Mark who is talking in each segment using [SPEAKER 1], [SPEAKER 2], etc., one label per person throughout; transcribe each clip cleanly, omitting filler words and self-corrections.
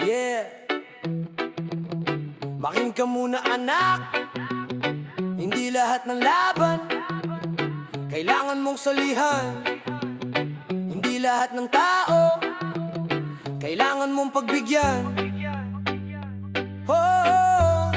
[SPEAKER 1] Yeah. Makin ka muna anak, hindi lahat ng laban kailangan mong salihan. Hindi lahat ng tao kailangan mong pagbigyan. Oh,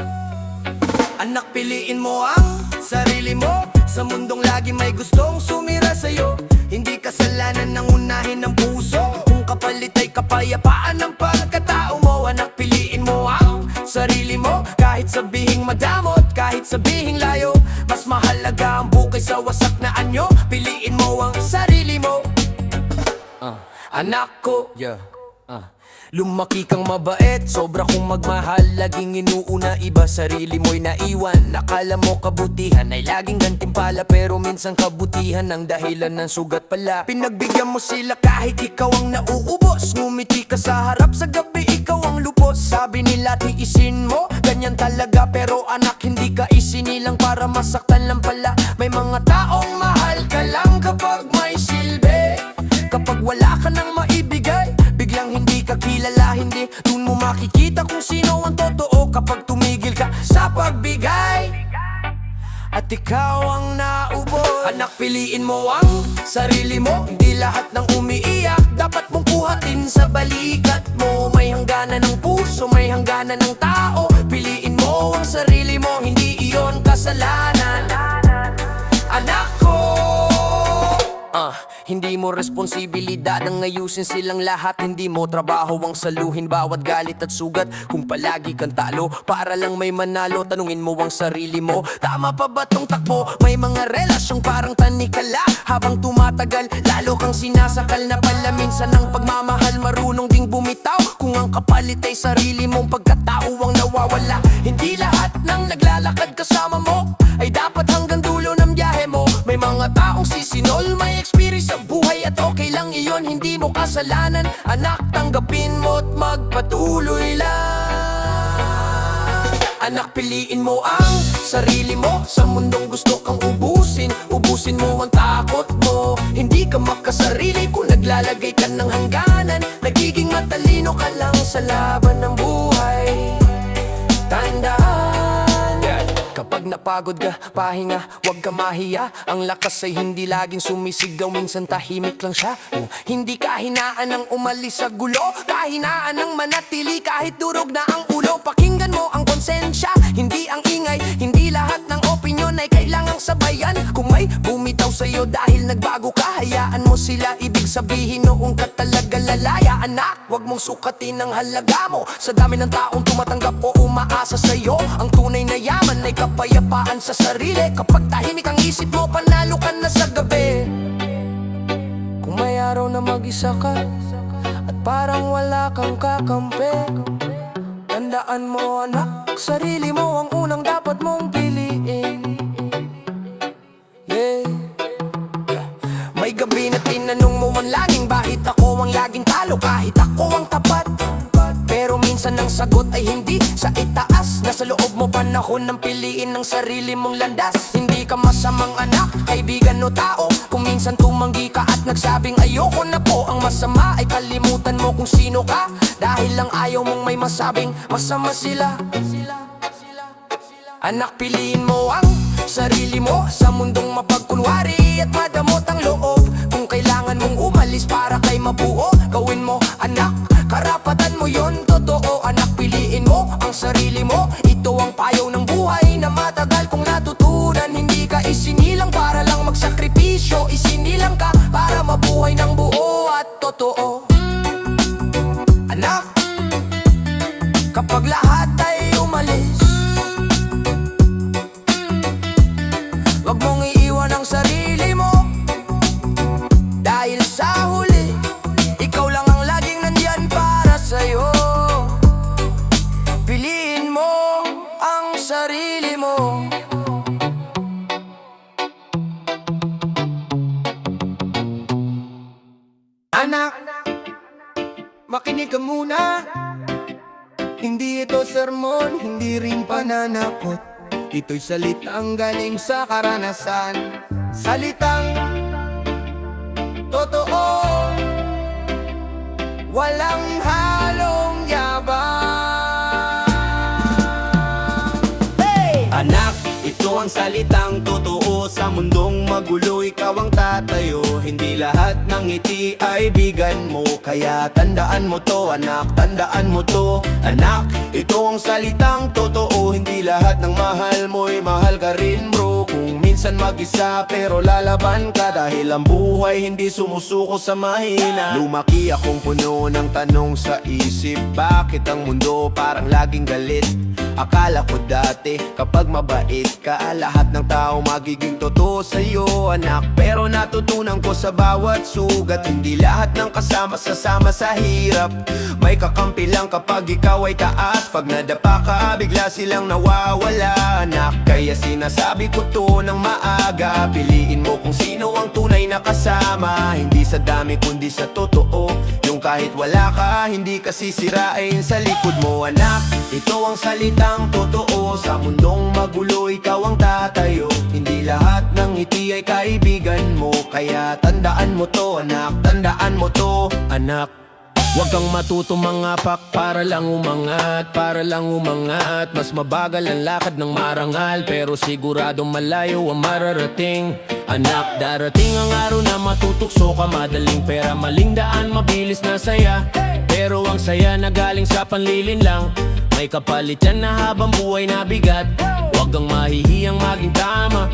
[SPEAKER 1] anak, piliin mo ang sarili mo sa mundong lagi may gustong sumira sa'yo. Hindi kasalanan ng unahin ng puso, kung kapalit ay kapayapaan ng pagkatao mo. Anak, piliin mo ang sarili mo, kahit sabihing madamot, kahit sabihing layo. Mas mahalaga ang bukay sa wasak na anyo. Piliin mo ang sarili mo. Anak ko, lumaki kang mabait, sobra kong magmahal. Laging inuuna iba, sarili mo'y naiwan. Nakala mo kabutihan ay laging gantimpala, pero minsan kabutihan ang dahilan ng sugat pala. Pinagbigyan mo sila kahit ikaw ang nauubos. Ngumiti ka sa harap sa gabi, ikaw ang lupos. Sabi nila tiisin mo, ganyan talaga. Pero anak, hindi ka isinilang para masaktan lang pala. May mga taong mahal ka lang kapag may silbi. Kapag wala ka nang maibigay, biglang hindi ka kilala. Hindi dun mo makikita kung sino ang totoo. Kapag tumigil ka sa pagbigay at ikaw ang naubos. Anak, piliin mo ang sarili mo. Hindi lahat ng umiiyak dapat mong kuhatin sa balikat mo. May hangganan ng puso, may hangganan ng tao. Piliin mo ang sarili mo, hindi iyon kasalanan. Anak ko, hindi mo responsibilidad ang ayusin silang lahat. Hindi mo trabaho ang saluhin bawat galit at sugat. Kung palagi kang talo para lang may manalo, tanungin mo ang sarili mo, tama pa ba tong takbo? May mga relasyong parang tanikala, habang tumatagal lalo kang sinasakal na pala. Minsan ang pagmamahal marunong ding bumitaw, kung ang kapalit ay sarili mong pagkatao ang nawawala. Hindi lahat ng naglalakad kasama mo ay dapat hanggang dulo ng biyahe mo. May mga taong sisinol, may experience sa buhay at okay lang iyon, hindi mo kasalanan. Anak, tanggapin mo't magpatuloy lang. Anak, piliin mo ang sarili mo sa mundong gusto kang ubusin. Ubusin mo ang takot mo, hindi ka makasarili kung naglalagay ka ng hangganan. Nagiging matalino ka lang sa laban ng buhay. Tandaan, kapag napagod ka, pahinga, huwag ka mahiya. Ang lakas ay hindi laging sumisigaw, minsan tahimik lang siya. Hindi kahinaan ng umalis sa gulo, kahinaan ng manatili kahit durog na ang ulo. Pakinggan mo ang konsensya, hindi ang ingay. Hindi lahat ng opinyon ay kailangang sabayan. Kung may bumitaw sa'yo dahil nagbago ka, hayaan mo sila, ibig sabihin noong ka talaga lalaya. Anak, huwag mong sukatin ang halaga mo sa dami ng taong tumatanggap o umaasa sa'yo. Ang tunay na yaman ay kapayapaan sa sarili. Kapag tahimik ang isip mo, panalo ka na sa gabi. Kung may araw na mag-isa ka at parang wala kang kakampi, tandaan mo anak, sarili mo ang unang dapat mong piliin. Yeah. May gabi na tinanong mo ang laging, bakit ako ang laging talo kahit ako ang tapat? Pero minsan ang sagot ay hindi sa itaas. Nasa loob mo panahon ng piliin ng sarili mong landas. Hindi ka masamang anak, kaibigan o tao. Kung minsan tumanggi ka at nagsabing ayoko na po, ang masama ay kalimutan mo kung sino ka. Dahil lang ayaw mong may masabing masama sila. Anak, piliin mo ang sarili mo sa mundong mapagkunwari at madamot ang loob. Kung kailangan mong umalis para kay mabuo, gawin mo anak, karapatan mo yon, totoo. Anak, piliin mo ang sarili mo. Ito ang payo ng buhay na matagal kong natutunan. Hindi ka isinilang para lang magsakripisyo, isinilang ka para mabuhay ng buo at totoo. Anak, kapag lahat ay umalis, wag mong iiwan ang sarili mo, dahil sa huli ikaw lang ang laging nandyan para sa'yo. Piliin mo ang sarili mo. Anak, makinig ka muna. Hindi ito sermon, hindi rin pananakot. Ito'y salitang galing sa karanasan, salitang totoo, walang halong yabang.
[SPEAKER 2] ang salitang totoo. Sa mundong magulo, ikaw ang tatayo. Hindi lahat ng ngiti ay bigan mo. Kaya tandaan mo to, anak, tandaan mo to, anak. Ito ang salitang totoo. Hindi lahat ng mahal mo'y mahal ka rin, bro. Kung minsan mag-isa pero lalaban ka, dahil ang buhay hindi sumusuko sa mahina. Lumaki akong puno ng tanong sa isip, bakit ang mundo parang laging galit? Akala ko dati kapag mabait ka, lahat ng tao magiging totoo sa'yo, anak. Pero natutunan ko sa bawat sugat, hindi lahat ng kasama sasama sa hirap. May kakampi lang kapag ikaw ay taas. Pag nadapa ka, bigla silang nawawala, anak. Kaya sinasabi ko to ng maaga, piliin mo kung sino ang tunay na kasama. Hindi sa dami kundi sa totoo, yung kahit wala ka, hindi ka sisirain sa likod mo, anak. Ito ang salitang totoo. Sa mundong magulo, ikaw ang tatayo. Hindi lahat ng ngiti ay kaibigan mo. Kaya tandaan mo to, anak, tandaan mo to, anak. Huwag kang matuto mangapak para lang umangat, para lang umangat. Mas mabagal ang lakad ng marangal, pero siguradong malayo ang mararating, anak. Darating ang araw na matutukso ka, madaling pera, maling daan, mabilis na saya. Pero ang saya na galing sa panlilin lang, may kapalit yan na habang buhay na bigat. Huwag kang mahihiyang maging tama,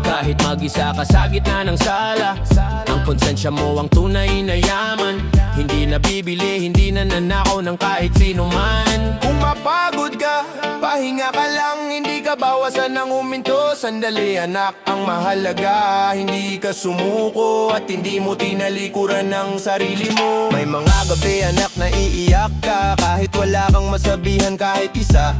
[SPEAKER 2] kahit mag-isa ka sa gitna ng sala. Ang konsensya mo ang tunay na yaman, hindi nabibili, hindi nananakaw ng kahit sino man. Kung mapagod ka, pahinga ka lang, hindi ka bawasan ng huminto. Sandali, anak, ang mahalaga, hindi ka sumuko at hindi mo tinalikuran ng sarili mo. May mga gabi, anak, na iiyak ka kahit wala kang masabihan kahit isa.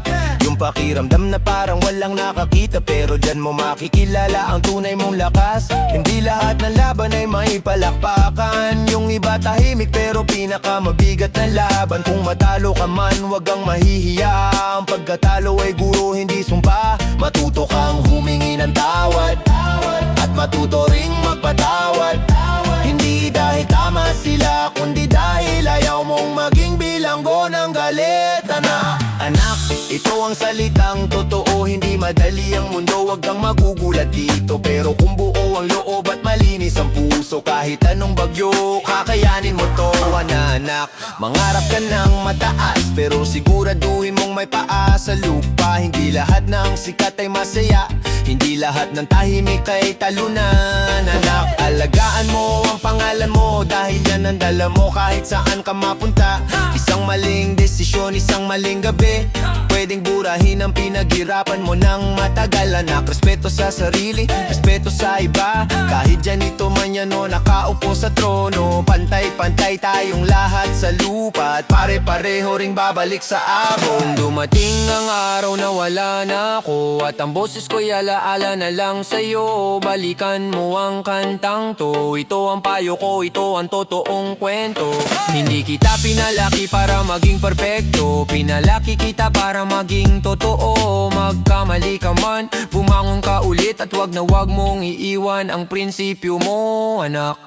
[SPEAKER 2] Yung pakiramdam na parang walang nakakita, pero dyan mo makikilala ang tunay mong lakas. Hindi lahat ng laban ay may palakpakan, yung iba tahimik pero pinakamabigat na laban. Kung matalo ka man, wag kang mahihiya. Ang pagkatalo ay guro, hindi sumpa. Matuto kang humingi ng tawad at matuto ring magpatawad. Hindi dahil tama sila, kundi dahil ayaw mong maging bilanggo ng galit, anak. Anak, ito ang salitang totoo. Hindi madali ang mundo, wag kang magugulat dito. Pero kung buo ang loob at malinis ang puso, kahit anong bagyo, kakayanin mo to, anak. Mangarap ka ng mataas, pero siguraduhin mong may paa sa lupa. Hindi lahat ng sikat ay masaya, hindi lahat ng tahimik ay talunan, anak. Alagaan mo ang pangalan mo, dahil yan ang dala mo kahit saan ka mapunta. Isang maling desisyon, isang maling gabi, pwedeng burahin ang pinaghirapan mo ng matagal, anak. Respeto sa sarili, respeto sa iba, kahit dyan ito man yan o nakaupo sa trono. Pantay-pantay tayong lahat sa lupa, at pare-pareho ring babalik sa abon. Dumating ang araw na wala na ako, at ang boses ko'y alaala na lang sa'yo. Balikan mo ang kantang to, ito ang payo ko, ito ang totoong kwento. Hindi kita pinalaki para maging perpekto, pinalaki kita para maging totoo. Magkamali ka man, bumangon ka ulit, at wag na wag mong iiwan ang prinsipyo mo, anak.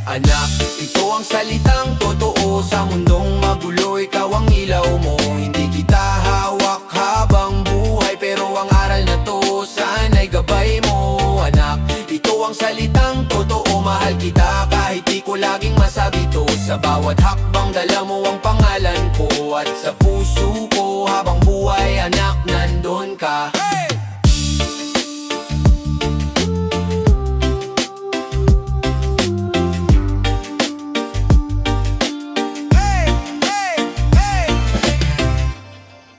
[SPEAKER 2] Anak, ito ang salitang totoo. Sa mundong magulo, ikaw ang ilaw mo. Hindi kita hawak habang buhay, pero ang aral na to sana'y gabay mo, anak. Ito ang salitang totoo. Mahal kita kahit di ko laging masabi to. Sa bawat hakbang dala mo ang pangalan ko, at sa puso ko habang buhay, anak, nandun ka.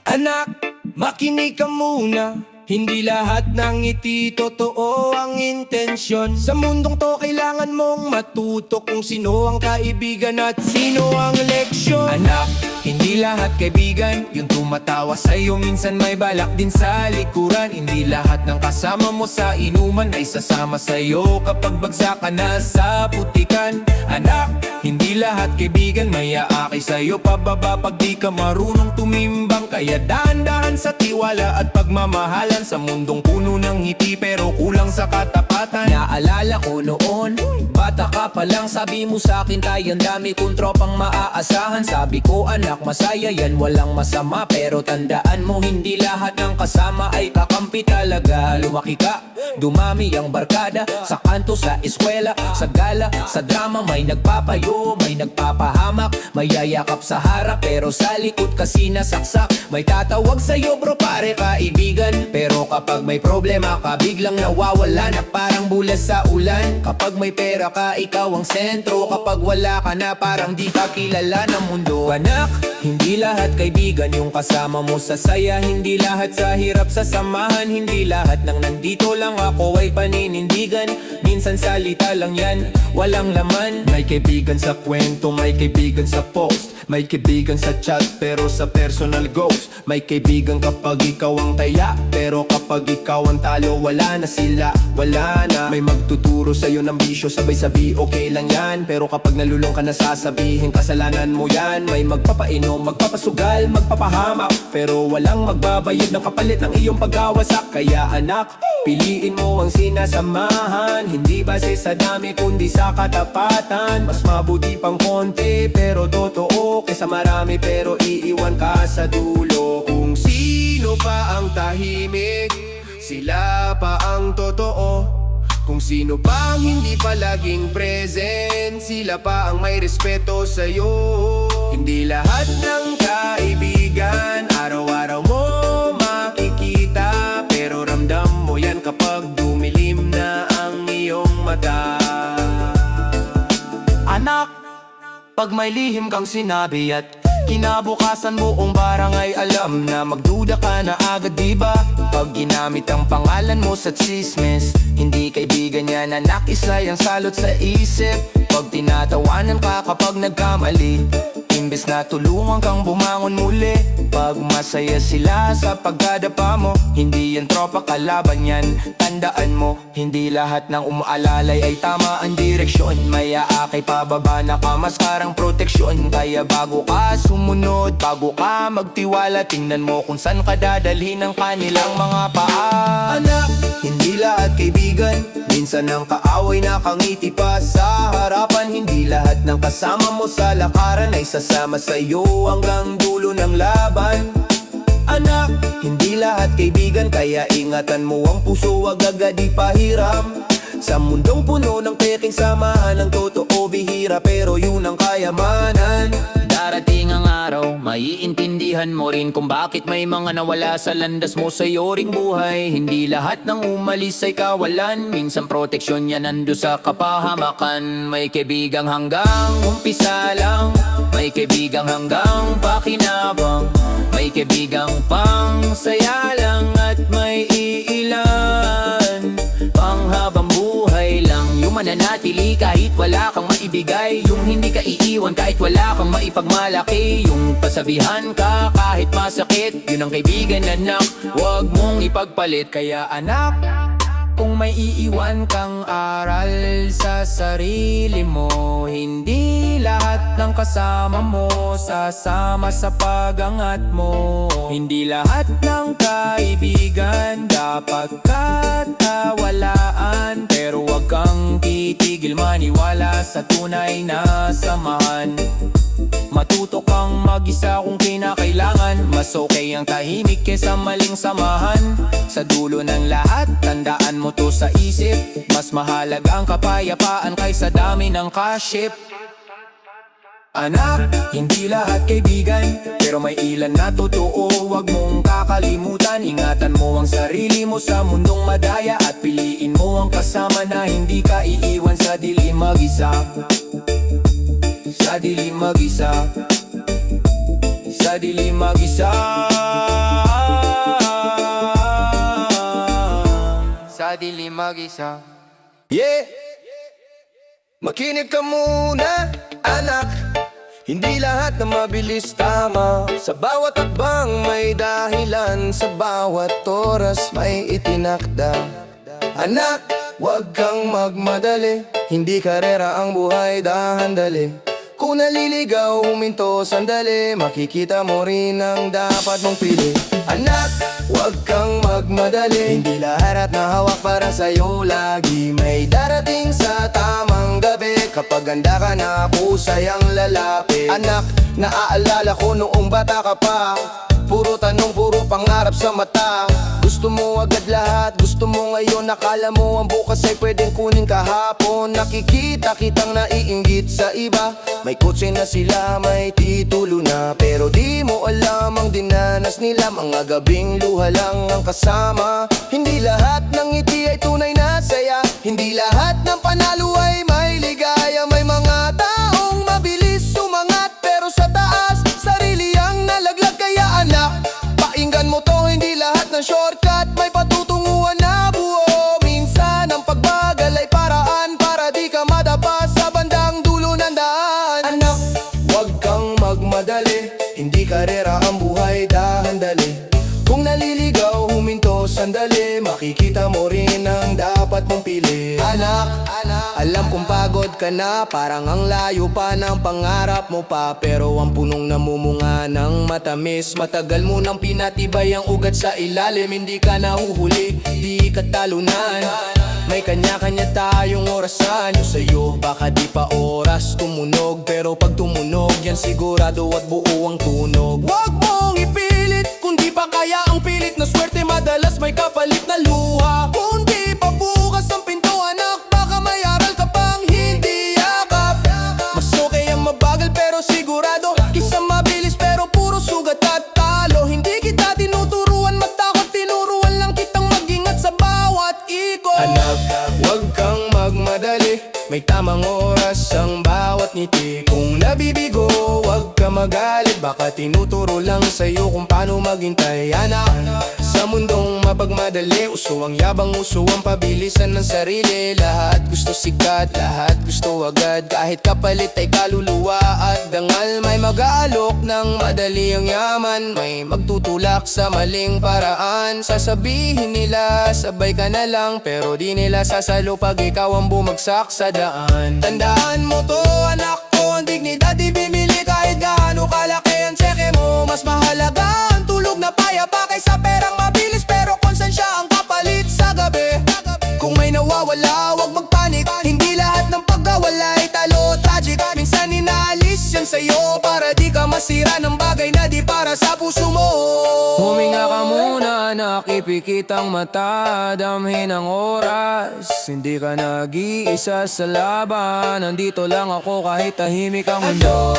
[SPEAKER 2] Anak, makinig ka muna. Hindi lahat ng ngiti totoo ang intensyon. Sa mundong to kailangan mong matuto kung sino ang kaibigan at sino ang leksyon. Anak, hindi lahat kaibigan yung tumatawa sa'yo, minsan may balak din sa likuran. Hindi lahat ng kasama mo sa inuman ay sasama sa'yo kapag bagsak ka na sa putikan. Anak, hindi lahat kaibigan may aakay sa'yo pababa pag di ka marunong tumimbang. Kaya dahan-dahan sa tiwala at pagmamahalan, sa mundong puno ng ngiti pero kulang sa katapat.
[SPEAKER 1] katapatan. Naalala ko noon, bata ka pa lang, sabi mo sa akin tayong dami kong tropang maaasahan. Sabi ko anak, masaya yan, walang masama. Pero tandaan mo, hindi lahat ng kasama ay kakampi talaga. Lumaki ka, dumami ang barkada, sa kanto, sa eskwela, sa gala, sa drama. May nagpapayo, may nagpapahamak, may yayakap sa harap, pero sa likod kasi nasaksak. May tatawag sa'yo bro, pare, kaibigan. Pero kapag may problema ka, biglang nawawala na parang bulas sa ulan. Kapag may pera ka, ikaw ang sentro. Kapag wala ka na, parang di ka kilala ng mundo. Anak, hindi lahat kaibigan yung kasama mo sa saya. Hindi lahat sa hirap sasamahan. Hindi lahat ng nandito lang ako ay paninindigan. Minsan salita lang yan, walang laman. May kaibigan sa kwento, may kaibigan sa post, may kaibigan sa chat, pero sa personal ghost. May kaibigan kapag ikaw ang taya, pero kapag ikaw ang talo, wala na sila, wala na. May magtuturo sa'yo ng bisyo, sabay-sabi okay lang yan, pero kapag nalulong ka na sasabihin kasalanan mo yan. May magpapainom, magpapasugal, magpapahamak, pero walang magbabayad ng kapalit ng iyong pagkawasak. Kaya anak, piliin mo ang sinasamahan, hindi base sa dami kundi sa katapatan. Mas mabuti pang konti pero totoo, kaysa marami pero iiwan ka sa dulo. Kung sino pa ang tahimik, sila pa ang totoo. Kung sino pa ang hindi palaging present, sila pa ang may respeto sa'yo. Hindi lahat ng kaibigan araw-araw mo makikita, pero ramdam mo yan kapag dumilim na ang iyong mata. Anak, pag may lihim kang sinabi at kinabukasan buong barangay alam na, magduda ka na agad diba? Pag ginamit ang pangalan mo sa tsismis, hindi kaibigan yan anak, isa yung salot sa isip. Pag tinatawanan ka kapag nagkamali, imbes na tulungan kang bumangon muli. Pag masaya sila sa pagkadapa mo, hindi yan tropa, kalaban yan. Tandaan mo, hindi lahat ng umaalalay ay tama ang direksyon. May aakay pababa na kamaskarang proteksyon. Kaya bago ka sumunod, bago ka magtiwala, tingnan mo kung saan ka dadalhin ng kanilang mga paa. Anak, hindi lahat kaibigan, minsan ang kaaway nakangiti pa sa harapan. Hindi lahat ng kasama mo sa lakaran ay sasama sa'yo hanggang dulo ng laban. Anak, hindi lahat kaibigan, kaya ingatan mo ang puso, wag agad ipahiram. Sa mundong puno ng peking samahan, ang totoo bihira, pero yun ang kayamanan. Darating ang araw, maiintindihan mo rin kung bakit may mga nawala sa landas mo sa ring buhay. Hindi lahat ng umalis ay kawalan, minsan proteksyon yan nando sa kapahamakan. May kaibigang hanggang umpisa lang, may kaibigang hanggang pakinabang, may kaibigang pang saya lang, at may iilan panghabang buhay lang. Yung mananatili kahit wala kang maibigay, yung hindi ka iiwan kahit wala kang maipagmalaki, yung pasabihan ka kahit masakit, yun ang kaibigan anak, wag mong ipagpalit. Kaya anak, kung may iiwan kang aral sa sarili mo, hindi lahat ng kasama mo sasama sa pagangat mo. Hindi lahat ng kaibigan dapat katawalaan, pero wag kang titigil maniwala sa tunay na samahan. Matuto kang mag-isa kung kinakailangan, mas okay ang tahimik kesa maling samahan. Sa dulo ng lahat, tandaan mo to sa isip, mas mahalaga ang kapayapaan kaysa dami ng kaship. Anak, hindi lahat kaibigan, pero may ilan na totoo, wag mong kakalimutan. Ingatan mo ang sarili mo sa mundong madaya, at piliin mo ang kasama na hindi ka iiwan sa dilim mag-isa. Sa dilim mag-isa, sa dilim mag-isa, sa dilim mag-isa.
[SPEAKER 2] Yeah! Makinig ka muna, anak. Hindi lahat na mabilis tama, sa bawat hakbang may dahilan, sa bawat oras may itinakda. Anak, wag kang magmadali, hindi karera ang buhay, dahan-dali. Kung naliligaw, huminto sandali, makikita mo rin ang dapat mong pili. Anak, huwag kang magmadali. Hindi lahat na hawak para sa'yo lagi may darating sa tamang gabi. Kapag handa ka na, kusay ang lalapit. Anak, naaalala ko noong bata ka pa. Puro tanong, puro pangarap sa mata. Gusto mo agad lahat, gusto mo ngayon. Nakala mo ang bukas ay pwedeng kunin kahapon. Nakikita kitang naiinggit sa iba. May kotse na sila, may titulo na. Pero di mo alam ang dinanas nila. Mga gabing luha lang ang kasama. Hindi lahat ng ngiti ay tunay na saya. Hindi lahat ng panalo ay may ligaya. May mga taong mabilis sumangat, pero sa taas, sarili ang nalaglag. Kaya anak, pakinggan mo to, hindi lahat ng shortcut may patutunguhan na buo. Minsan ang pagbagal ay paraan para di ka madapa sa bandang dulo ng daan. Anak, huwag kang magmadali. Hindi karera ang buhay, dahan-dali. Kung naliligaw, huminto sandali. Makikita mo rin ang dapat mong pili. Anak, alam kong pagod ka na. Parang ang layo pa ng pangarap mo pa. Pero ang punong namumunga ng matamis. Matagal mo nang pinatibay ang ugat sa ilalim. Hindi ka nahuhuli, di ka talunan. May kanya-kanya tayong orasan. Yung sa'yo, baka di pa oras tumunog. Pero pag tumunog, yan sigurado at buo ang tunog. Huwag mong ipilit kung di pa kaya ang pilit na swerte. Madalas may kapalit na luha. Kung di pa bukas ang pinto, anak, baka may aral ka pang hindi yakap. Mas okay ang mabagal pero sigurado, kisa mabilis pero puro sugat at talo. Hindi kita tinuturuan matakot, tinuruan lang kitang mag-ingat sa bawat ikot. Anak, huwag kang magmadali. May tamang oras ang bawat ngiti. Kung nabibigo, huwag ka magalit. Baka tinuturo lang sa'yo kung paano maghintay. Anak, sa mundong mapagmadali, uso ang yabang, uso ang pabilisan ng sarili. Lahat gusto sikat, lahat gusto agad. Kahit kapalit ay kaluluwa at dangal. May mag-aalok ng madali ang yaman. May magtutulak sa maling paraan. Sasabihin nila, sabay ka na lang. Pero di nila sasalo pag ikaw ang bumagsak sa daan. Tandaan mo to, anak ko, ang dignidad di bimili kahit gaano kalaki ang tseke mo. Mas mahalaga ang tulog na payapa kaysa perang mabilis. Pero konsensya ang kapalit sa gabi. Kung may nawawala, huwag magpanik. Hindi lahat ng pagkawala ay talo o tragic. Minsan inaalis yan sa'yo para di ka masira ng bagay na di para sa puso mo. Huminga ka muna, anak, ipikit ang mata. Damhin ang oras, hindi ka nag-iisa sa laban. Nandito lang ako kahit tahimik ang mundo.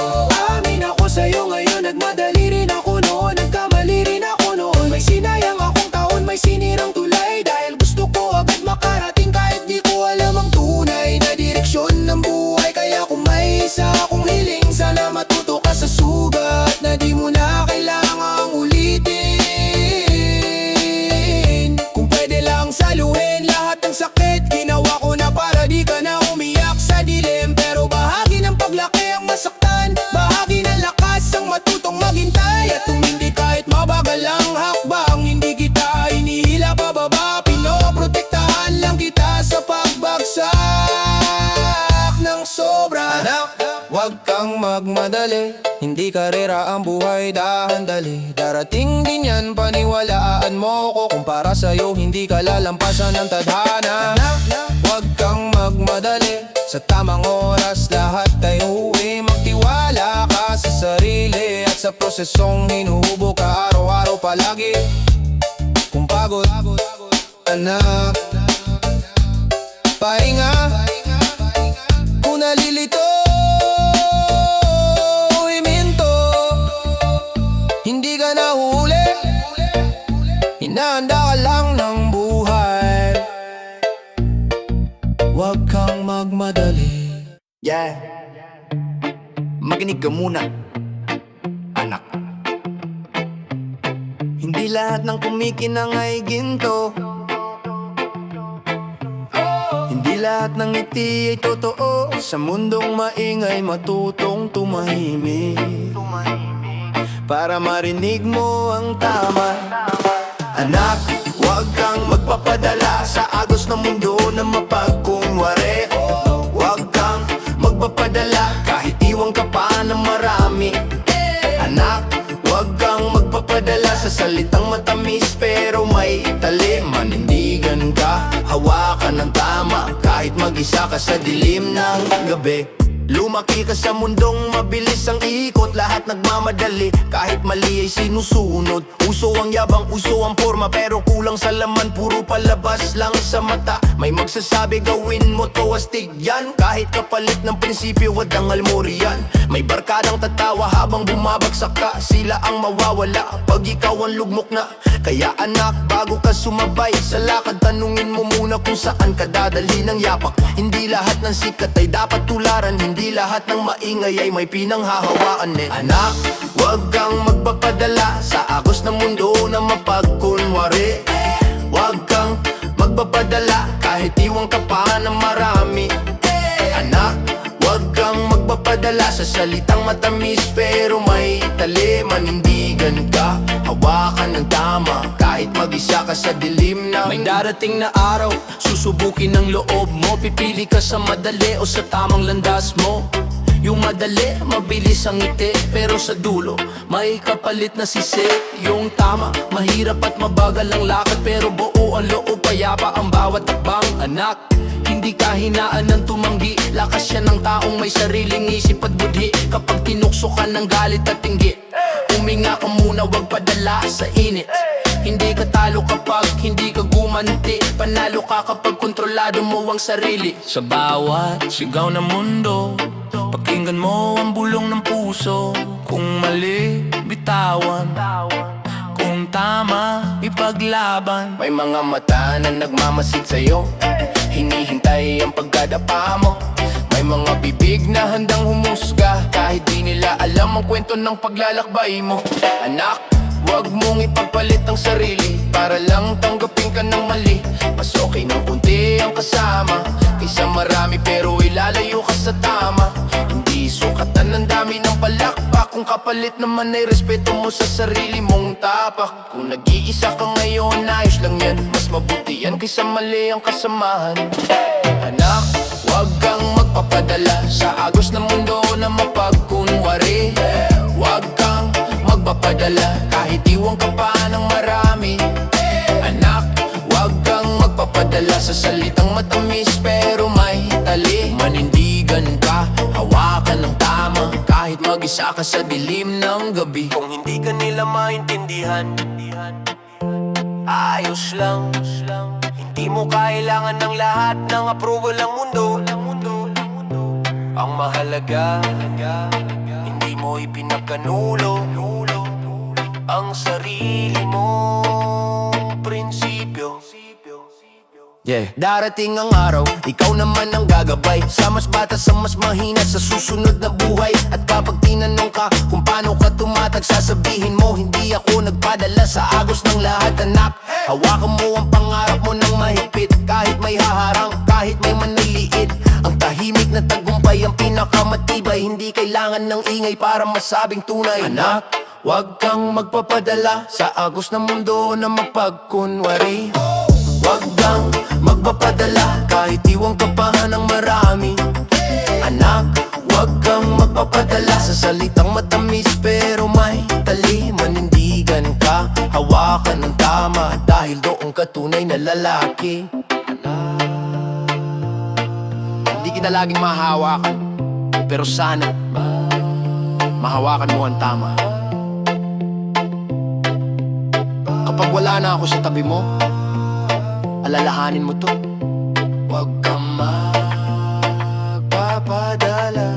[SPEAKER 2] Amin ako sa'yo ngayon, nagmadali rin ako noon. Nagkamali rin ako noon. May sinayang akong taon, may sinirang tulay. Dahil gusto ko agad makarating kahit di ko alam ang tunay na direksyon ng buhay. Kaya kung may isa akong hiling, sana matuto ka sa sugat na di mo na kailangang ulitin. Kung pwede lang saluhin lahat ng sakit, ginawa ko na para di ka na umiyak sa dilim. Pero bahagi ng paglaki ang masaktan, bahagi ng lakas ang matutong maghintay. At tumindi kahit mabagal ang hakbang, hindi kita inihila pababa. Pinoprotektahan lang kita sa pagbagsak ng sobra. Anak, huwag kang magmadali. Hindi karera ang buhay, dahan-dali. Darating din yan, paniwalaan mo ko. Kung para sa'yo, hindi ka lalampasan ng tadhana. Huwag kang magmadali. Sa tamang oras, lahat ay uuwi. Magtiwala ka sa sarili at sa prosesong hinuhubog ka araw-araw palagi. Kung pagod, anak, pahinga. Kung nalilito, huminto. Hindi ka nahuli, hinahanda ka lang ng buhay. Huwag kang magmadali. Yeah, makinig ka muna, anak. Hindi lahat ng kumikinang ay ginto. Hindi lahat ng ngiti ay totoo. Sa mundong maingay, matutong tumahimik para marinig mo ang tama. Anak, huwag kang magpapadala sa agos ng mundo na mapagkunwari. Huwag kang magpapadala kahit iwan ka pa ng marami. Anak, huwag kang magpapadala sa salitang matamis pero may talim. Manindigan ka, hawakan ng tama kahit mag-isa ka sa dilim ng gabi. Lumaki ka sa mundong mabilis ang ikot, lahat nagmamadali, kahit mali ay sinusunod. Uso ang yabang, uso ang forma, pero kulang sa laman, puro palabas lang sa mata. May magsasabi gawin mo to, astig yan, kahit kapalit ng prinsipyo, wadangal mo riyan. May barkadang tatawa habang bumabagsak ka, sila ang mawawala pag ikaw ang lugmok na. Kaya anak, bago ka sumabay sa lakad, tanungin mo muna kung saan ka dadali ng yapak. Hindi lahat ng sikat ay dapat tularan, hindi lahat ng maingay ay may pinanghahawaan eh. Anak, wag kang magpapadala sa agos ng mundo na mapagkunwari. Wag kang magpapadala kahit iwan ka pa ng marami. Anak, wag kang magpapadala sa salitang matamis pero may talim. Manindigan ka, hawakan ng tama kahit mag-isa ka sa dilim ng... May darating na araw, susubukin ang loob mo. Pipili ka sa madali o sa tamang landas mo. Yung madali, mabilis ang ngiti, pero sa dulo may kapalit na sisi. Yung tama, mahirap at mabagal ang lakad, pero buo ang loob, payapa ang bawat takbang. Anak, hindi ka hinaan ng tumanggi, lakas yan ng taong may sariling isip at budhi. Kapag tinukso ka ng galit at tinggi, huminga ka muna, wag padala sa init. Hindi ka talo kapag hindi ka gumanti, panalo ka kapag kontrolado mo ang sarili. Sa bawat sigaw ng mundo, pakinggan mo ang bulong ng puso. Kung mali, bitawan. Kung tama, ipaglaban. May mga mata na nagmamasid sa'yo, hinihintay ang pagkadapa mo. May mga bibig na handang humusga, kahit di nila alam ang kwento ng paglalakbay mo. Anak, wag mong ipagpalit ang sarili para lang tanggapin ka ng mali. Mas okay ng kunti ang kasama kaysa marami pero ilalayo ka sa tama. Hindi sukatan ng dami ng palakpak, kung kapalit naman ay respeto mo sa sarili mong tapak. Kung nag-iisa ka ngayon, ayos lang yan, mas mabuti yan kaysa mali ang kasamahan. Anak, wag kang magpapadala sa agos ng mundo na mapagkunwari. Wag kang magpapadala kahit iwan ka pa ng marami. Anak, wag kang magpapadala sa salitang matamis pero may tali. Manindigan ka, hawakan ng tama kahit mag-isa ka sa dilim ng gabi. Kung hindi ka nila maintindihan, ayos lang. Hindi mo kailangan ng lahat ng approval ng mundo. Ang mahalaga, hindi mo ipinagkanulo ang sarili mong prinsipyo. Yeah. Darating ang araw, ikaw naman ang gagabay sa mas bata, sa mas mahina sa susunod na buhay. At kapag tinanong ka kung paano ka tumatag, sasabihin mo, hindi ako nagpadala sa agos ng lahat. Anak, hawakan mo ang pangarap mo ng mahigpit, kahit may haharang, kahit may maniliit. Ang tahimik na tagumpay ang pinakamatibay, hindi kailangan ng ingay para masabing tunay. Anak, wag kang magpapadala sa agos ng mundo na mapagkunwari. Wag kang magpapadala kahit iwan ka pa ng marami. Anak, wag kang magpapadala sa salitang matamis pero may tali. Manindigan ka, hawakan ng tama dahil doon ka tunay na lalaki. Hindi kita laging mahawakan, pero sana mahawakan mo ang tama. Kapag wala na ako sa tabi mo, alalahanin mo to. Wag kang magpapadala.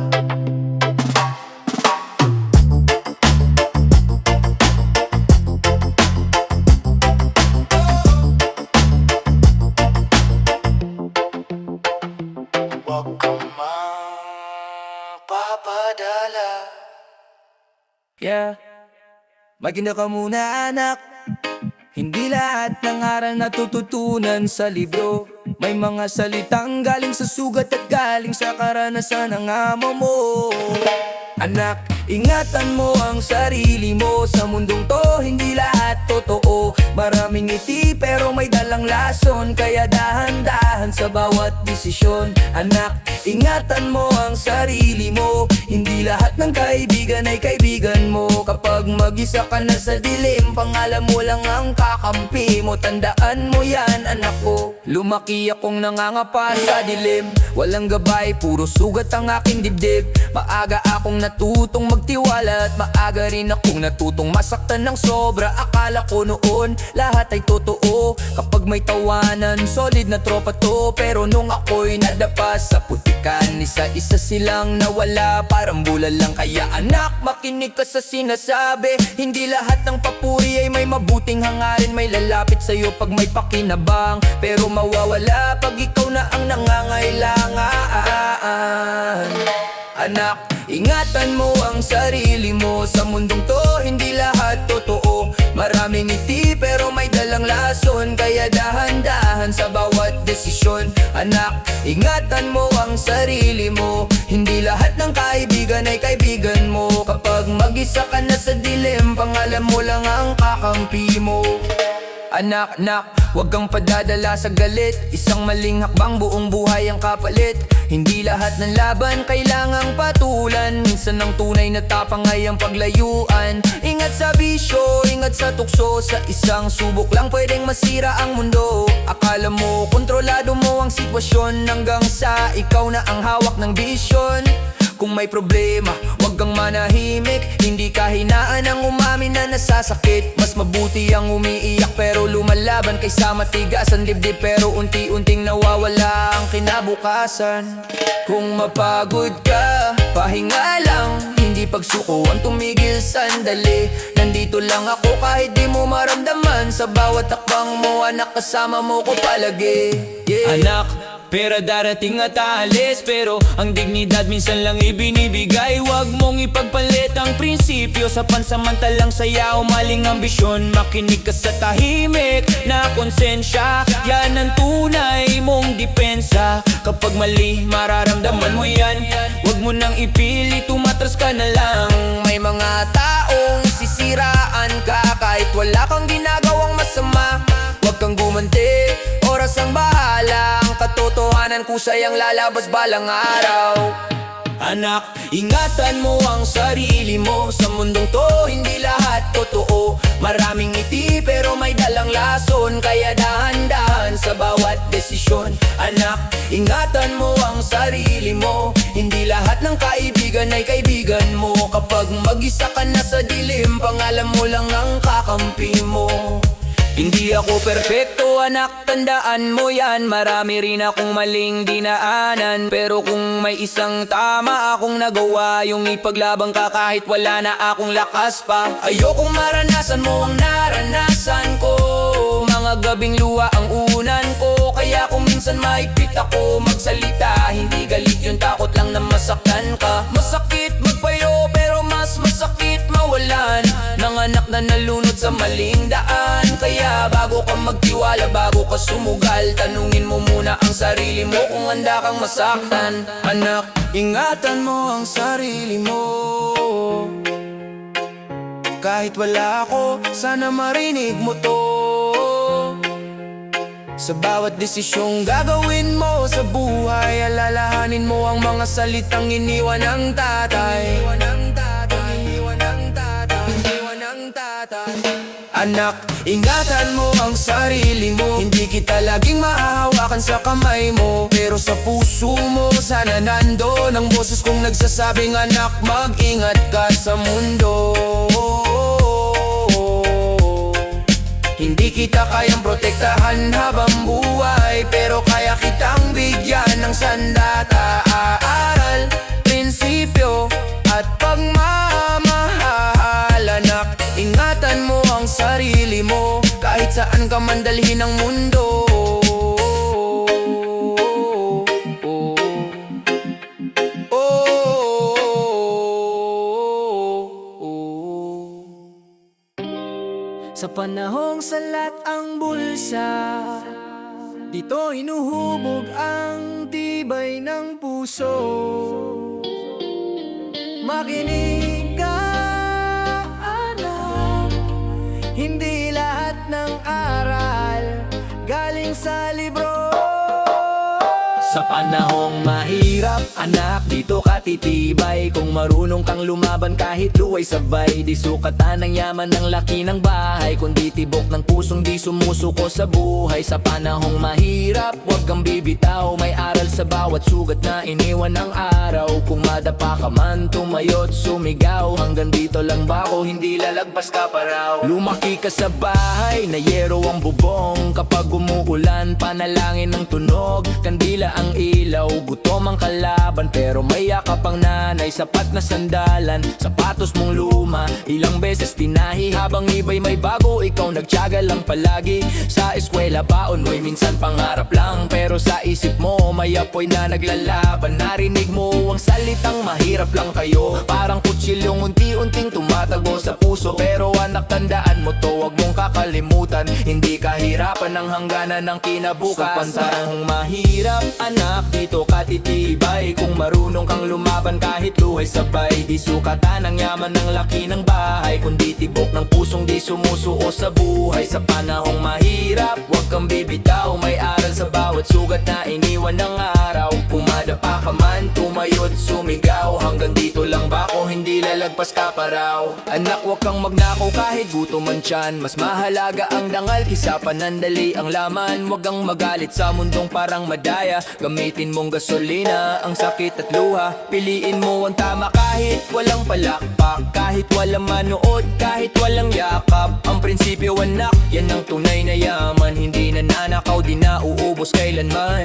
[SPEAKER 2] Wag kang magpapadala.
[SPEAKER 1] Yeah, maganda ka muna anak. Hindi lahat ng aral natututunan sa libro. May mga salitang galing sa sugat at galing sa karanasan ng amo mo. Anak, ingatan mo ang sarili mo. Sa mundong to, hindi lahat totoo. Maraming ngiti pero may dalang lason, kaya dahan-dahan sa bawat desisyon. Anak, ingatan mo ang sarili mo. Hindi lahat ng kaibigan ay kaibigan mo. Kapag mag-isa ka na sa dilim, pangalan mo lang ang kakampi mo. Tandaan mo yan anak ko. Lumaki akong nangangapa sa dilim, walang gabay, puro sugat ang aking dibdib. Maaga akong natutong magtiwala at maaga rin akong natutong masaktan ng sobra. Akala ko noon lahat ay totoo, kapag may tawanan, solid na tropa to. Pero nung ako'y nadapa sa putikan, isa-isa silang nawala, parang bulal lang. Kaya anak, makinig ka sa sinasabi, hindi lahat ng papuri ay may mabuting hangarin. May lalapit sa'yo pag may pakinabang, pero mawawala pag ikaw na ang nangangailangan. Anak, ingatan mo ang sarili mo, sa mundong to hindi lahat totoo. Maraming ngiti pero may dalang lason, kaya dahan-dahan sa bawat desisyon. Anak, ingatan mo ang sarili mo, hindi lahat ng kaibigan ay kaibigan mo. Kapag mag-isa ka na sa dilim, pangalan mo lang ang kakampi mo. Anak, huwag kang padadala sa galit, isang maling hakbang buong buhay ang kapalit. Hindi lahat ng laban kailangang patulan, minsan ang tunay na tapang ay ang paglayuan. Ingat sa bisyo, ingat sa tukso, sa isang subok lang pwedeng masira ang mundo. Akala mo kontrolado mo ang sitwasyon, hanggang sa ikaw na ang hawak ng bisyon. Kung may problema, wag kang manahimik, hindi kahinaan ang umamin na nasasakit. Mas mabuti ang umiiyak pero lumalaban, kaysa matigas ang dibdib pero unti-unting nawawala ang kinabukasan. Kung mapagod ka, pahinga lang, hindi pagsuko ang tumigil sandali. Nandito lang ako kahit di mo maramdaman, sa bawat takbang mo anak, kasama mo ko palagi. Anak, pera darating at aalis, pero ang dignidad minsan lang ibinibigay. Huwag mong ipagpalit ang prinsipyo sa pansamantalang saya o maling ambisyon. Makinig ka sa tahimik na konsensya, yan ang tunay mong depensa. Kapag mali, mararamdaman mo yan, huwag mo nang ipilit, umatras ka na lang. May mga taong sisiraan ka kahit wala kang ginagawang masama. Huwag kang gumanti, oras ang bahala, ang katotohanan kusay ang lalabas balang araw. Anak, ingatan mo ang sarili mo, sa mundong to hindi lahat totoo. Maraming ngiti pero may dalang lason, kaya dahan-dahan sa bawat desisyon. Anak, ingatan mo ang sarili mo, hindi lahat ng kaibigan ay kaibigan mo. Kapag mag-isa ka na sa dilim, pangalan mo lang ang kakampi mo. Hindi ako perpekto anak, tandaan mo yan. Marami rin akong maling dinaanan, pero kung may isang tama akong nagawa, yung ipaglabang ka kahit wala na akong lakas pa. Ayokong maranasan mo ang naranasan ko, mga gabing luha ang unan ko. Kaya kung minsan maigpit ako magsalita, hindi galit yun, takot lang na masaktan ka. Masakit magpayo pero mas masakit mawalan ng anak na nalunod sa maling daan. Kaya bago ka magtiwala, bago ka sumugal, tanungin mo muna ang sarili mo kung handa kang masaktan. Anak, ingatan mo ang sarili mo, kahit wala ako, sana marinig mo to. Sa bawat desisyong gagawin mo sa buhay, alalahanin mo ang mga salitang iniwan ng tatay. Anak, ingatan mo ang sarili mo, hindi kita laging mahahawakan sa kamay mo, pero sa puso mo sana nandoon ang boses kong nagsasabing anak, mag-ingat ka sa mundo. Hindi kita kayang protektahan habang buhay, pero kaya kitang bigyan ng sandata, aral, prinsipyo at pagmamahal. Anak, ingatan mo ang sarili mo, kahit saan ka man dalhin ng mundo. Sa panahong salat ang bulsa, dito inuhubog ang tibay ng puso. Makinig ka, anak, hindi lahat ng aral galing sa libro. Sa panahong mahirap, anak, dito ka katitibay. Kung marunong kang lumaban kahit luway sabay, di sukatan ng yaman ng laki ng bahay, kundi tibok ng pusong di sumusuko sa buhay. Sa panahong mahirap, huwag kang bibitaw, may aral sa bawat sugat na iniwan ng araw. Kung madapa ka man, tumayo't sumigaw, hanggang dito lang ba ako, hindi lalagpas ka pa raw. Lumaki ka sa bahay na yero ang bubong, kapag umuulan, panalangin ng tunog, kandila ang ilaw, gutom ang kalaban, pero may yakap ang nanay, sapat na sandalan, sapatos mong luma, ilang beses tinahi, habang iba'y may bago, ikaw nagtiyaga lang palagi. Sa eskwela baon mo'y minsan pangarap lang, pero sa isip mo may apoy na naglalaban. Narinig mo ang salitang mahirap lang kayo, parang kutsilyong unti-unting tumatago sa puso. Pero anak, tandaan mo to, wag mong kakalimutan, hindi kahirapan ang hangganan ng kinabukasan. Sa panahong mahirap, anak, dito ka titibay. Kung marunong kang lumaban kahit luhay sabay, di sukatan ang yaman ng laki ng bahay, kundi tibok ng pusong di sumusuo sa buhay. Sa panahong mahirap, huwag kang bibitaw, may aral sa bawat sugat na iniwan ng araw. Pumadapa ka man, tumayo't sumigaw, hanggang dito lang ba ako, hindi lalagpas ka pa raw. Anak, huwag kang magnakaw kahit gutom man tiyan, mas mahalaga ang dangal kisa panandali ang laman. Huwag kang magalit sa mundong parang madaya, gamitin mong gasolina ang sakit at luha. Piliin mo ang tama kahit walang palakpak, kahit walang manood, kahit walang yakap. Ang prinsipyo, anak, yan ang tunay na yaman, hindi nananakaw, di nauubos kailanman.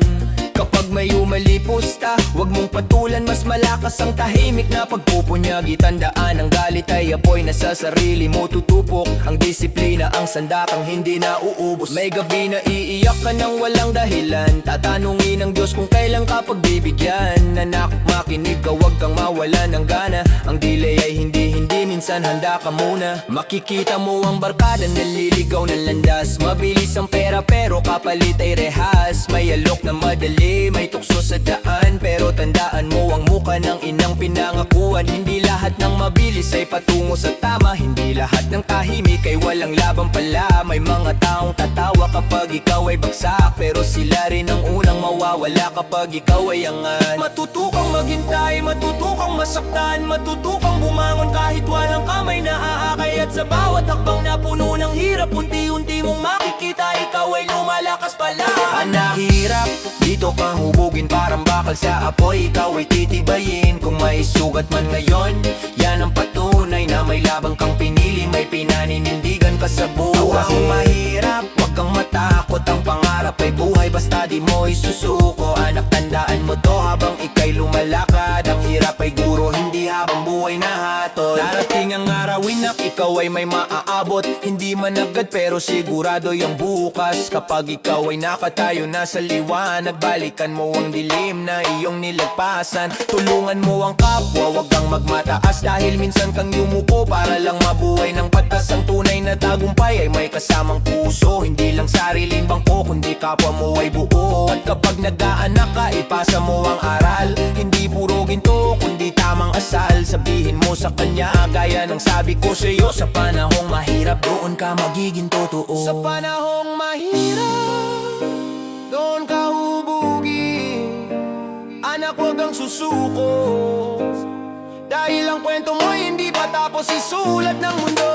[SPEAKER 1] Kapag may umalipusta, huwag mong patulan, mas malakas ang tahimik na pagpupunyagi. Tandaan, ang galit ay apoy na sa sarili mo tutupok, ang disiplina ang sandakang hindi na uubos. May gabi na iiyak ka ng walang dahilan, tatanungin ng Diyos kung kailan ka pagbibigyan. Anak, makinig ka, huwag kang mawala ng gana, ang delay ay hindi minsan handa ka muna. Makikita mo ang barkada naliligaw ng landas, mabilis ang pera pero kapalit ay rehas. May alok na madali, may tukso sa daan, pero tandaan mo ang muka ng inang pinangakuan. Hindi lahat ng mabilis ay patungo sa tama, hindi lahat ng tahimik ay walang laban pala. May mga taong tatawa kapag ikaw ay bagsak, pero sila rin ang unang mawawala kapag ikaw ay angat. Matutukang maghintay, matutukang masaktan, matutukang bumangon kahit walang kamay na aakay. At sa bawat hakbang na puno ng hirap, unti-unti mong makikita ikaw ay lumalakas pala. Anak, hirap, dito kang hubugin parang bakal sa apoy, ikaw ay titibayin. Kung may sugat man ngayon, yan ang patunay na may labang kang pinili, may pinaninindigan ka sa buhay. Kung mahirap, huwag kang matakot, ang pangarap ay buhay, basta di mo isusuko. Anak, tandaan mo to habang ika'y lumalakad, ang hirap ay guro, hindi habang buhay na hatol. Darating ang arawin na ikaw ay may maaabot, hindi man agad pero sigurado yung bukas. Kapag ikaw ay nakatayo na sa liwanag, balikan mo ang dilim na iyong nilagpasan. Tulungan mo ang kapwa, huwag kang magmataas, dahil minsan kang yumuko para lang mabuhay ng patas. Ang tunay na tagumpay ay may kasamang puso, hindi lang sariling bangko kundi kapwa mo ay buo. At kapag nag-aanak ka, ipasa mo ang aral, hindi puro ginto kundi tamang asal. Sabihin mo sa kanya gaya ng sabi ko sa'yo, sa panahong mahirap doon ka magiging totoo. Sa panahong mahirap doon ka hubugin, anak, huwag kang susuko, dahil ang kwento mo hindi pa tapos isulat ng mundo.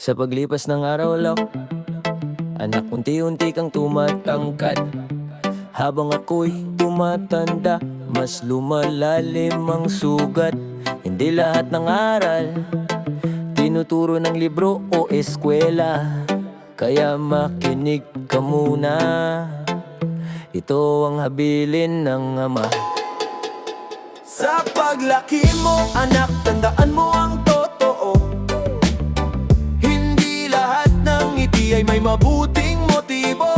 [SPEAKER 1] Sa paglipas ng araw lang, anak, unti-unti kang tumatangkad. Habang ako'y tumatanda, mas lumalalim ang sugat. Hindi lahat ng aral tinuturo ng libro o eskwela, kaya makinig ka muna. Ito ang habilin ng ama. Sa paglaki mo, anak, tandaan mo ang totoo, ay may mabuting motibo.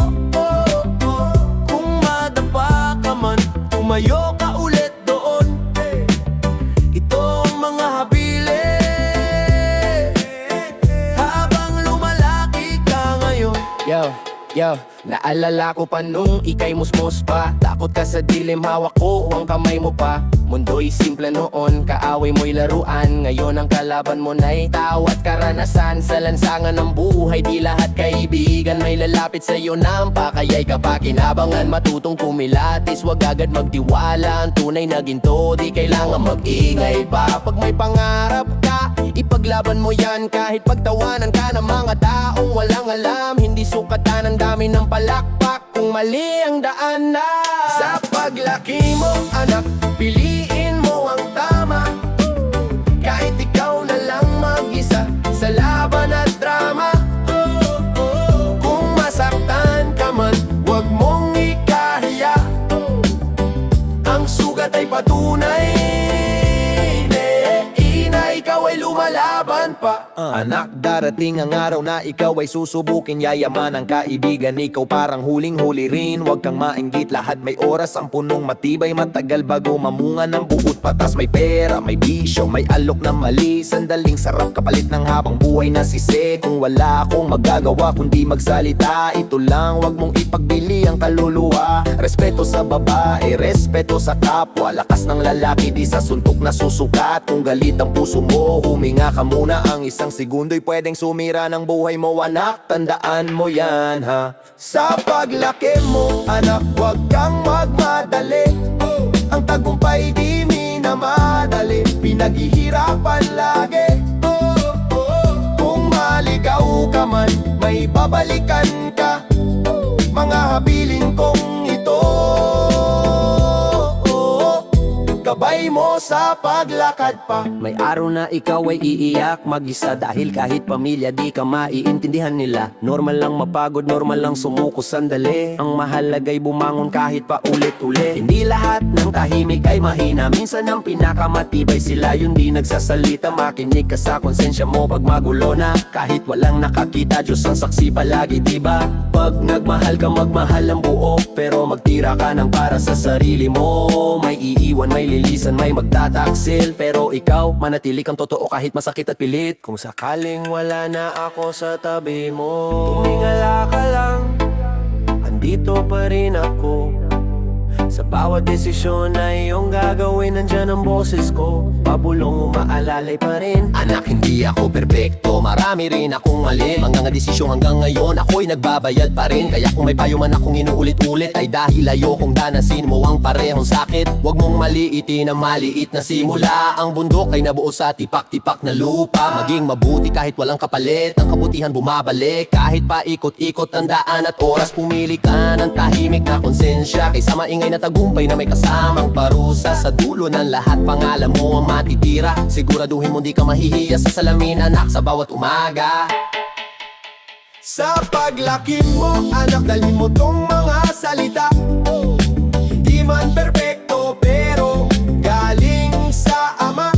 [SPEAKER 1] Kung madapa ka man, tumayo ka ulit doon. Ito ang mga habili, Yo, naalala ko pa nung ikay musmos pa. Takot ka sa dilim, hawak ko ang kamay mo pa. Mundo'y simple noon, kaaway mo'y laruan. Ngayon ang kalaban mo na'y tao at karanasan. Sa lansangan ng buhay, di lahat kaibigan. May lalapit sa'yo na ang pakaya'y kapakinabangan. Matutong kumilatis, wag agad magtiwala. Ang tunay na ginto, di kailangan mag-ingay pa. Pag may pangarap ka, ipaglaban mo yan. Kahit pagtawanan ka ng mga taong walang alam. Hindi sukatan ang dami ng palakpak kung mali ang daan na. Sa paglaki mo, anak, piliin mo ang tama. Kahit ikaw na lang mag-isa sa laban at drama. Kung masaktan ka man, wag mong ikahiya. Ang sugat ay patunay na ikaw ay lumalaban pa. Anak, darating ang araw na ikaw ay susubukin. Yayaman ang kaibigan, ikaw parang huling-huli rin. Huwag kang mainggit, lahat may oras. Ang punong matibay, matagal bago mamunga ng buot patas. May pera, may bisyo, may alok na mali. Sandaling sarap kapalit ng habang buhay na sisi. Kung wala akong magagawa kundi magsalita, ito lang, huwag mong ipagbili ang kaluluwa. Respeto sa babae, respeto sa kapwa. Lakas ng lalaki, di sa suntok na susukat. Kung galit ang puso mo, huminga ka muna. Ang isang segundo'y pwedeng sumira ng buhay mo. Anak, tandaan mo yan ha. Sa paglaki mo, anak, huwag kang magmadali. Ang tagumpay di minamadali, pinaghihirapan lagi. Kung maligaw ka man, may babalikan ka. Mga habilin kong ito, gabay mo sa paglakad pa. May araw na ikaw ay iiyak mag-isa. Dahil kahit pamilya di ka maiintindihan nila. Normal lang mapagod, normal lang sumuko sandali. Ang mahalaga'y bumangon kahit pa ulit-ulit. Hindi lahat ng tahimik ay mahina. Minsan ang pinakamatibay sila yung di nagsasalita. Makinig ka sa konsensya mo pag magulo na. Kahit walang nakakita, Diyos ang saksi palagi, diba? Pag nagmahal ka, magmahal ang buo. Pero magtira ka ng para sa sarili mo. May iiwan, may lilisan, may magtataksil. Pero ikaw, manatili kang totoo kahit masakit at pilit. Kung sakaling wala na ako sa tabi mo, tumingala ka lang, andito pa rin ako. Sa bawat desisyon na iyong gagawin, nandyan ang boses ko. Pabulong umaalalay pa rin. Anak, hindi ako perpekto, marami rin akong mali. Mga desisyon hanggang ngayon, ako'y nagbabayad pa rin. Kaya kung may payo man akong inuulit-ulit, ay dahil ayokong danasin mo ang parehong sakit. Huwag mong maliitin ang maliit na simula. Ang bundok ay nabuo sa tipak-tipak na lupa. Maging mabuti kahit walang kapalit, ang kabutihan bumabalik. Kahit pa ikot-ikot ang daan at oras, pumili ka ng tahimik na konsensya. Kaysa maingay na tagumpay na may kasamang parusa. Sa dulo ng lahat, pangalan mo ang matitira. Siguraduhin mo di ka mahihiya sa salamin, anak, sa bawat umaga. Sa paglaki mo, anak, dalhin mo tong mga salita. Hindi man perpekto, pero galing sa Ama.